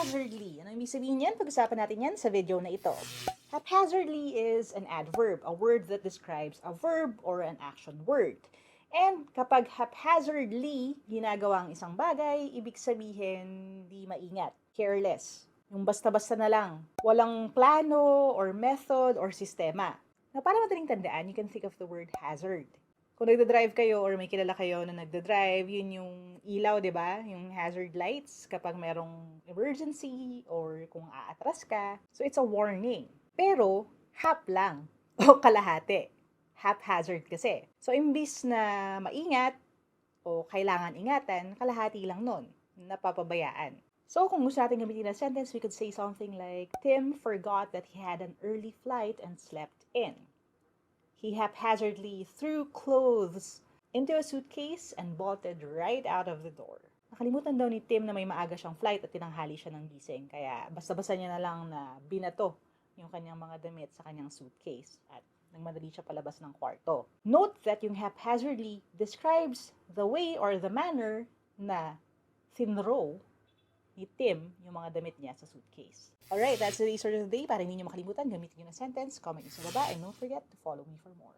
Haphazardly. Ano ibig sabihin yan? Pag-usapan natin yan sa video na ito. Haphazardly is an adverb, a word that describes a verb or an action word. And kapag haphazardly ginagawa ang isang bagay, ibig sabihin di maingat, careless. Yung basta-basta na lang. Walang plano or method or sistema. Na para madaling tandaan, you can think of the word hazard. Kung nagdadrive kayo or may kilala kayo na nagdadrive, yun yung ilaw, di ba? Yung hazard lights kapag merong emergency or kung aatras ka. So, it's a warning. Pero, half lang o kalahati. Haphazard kasi. So, imbis na maingat o kailangan ingatan, kalahati lang nun. Napapabayaan. So, kung gusto natin gamitin na sentence, we could say something like, Tim forgot that he had an early flight and slept in. He haphazardly threw clothes into a suitcase and bolted right out of the door. Nakalimutan daw ni Tim na may maaga siyang flight at tinanghali siya ng gising. Kaya basta-basta niya na lang na binato yung kanyang mga damit sa kanyang suitcase. At nagmadali siya palabas ng kwarto. Note that yung haphazardly describes the way or the manner na thinrow ni Tim yung mga damit niya sa suitcase. Alright, that's the resource of the day. Para hindi nyo makalimutan, gamitin nyo na sentence, comment nyo sa baba, and don't forget to follow me for more.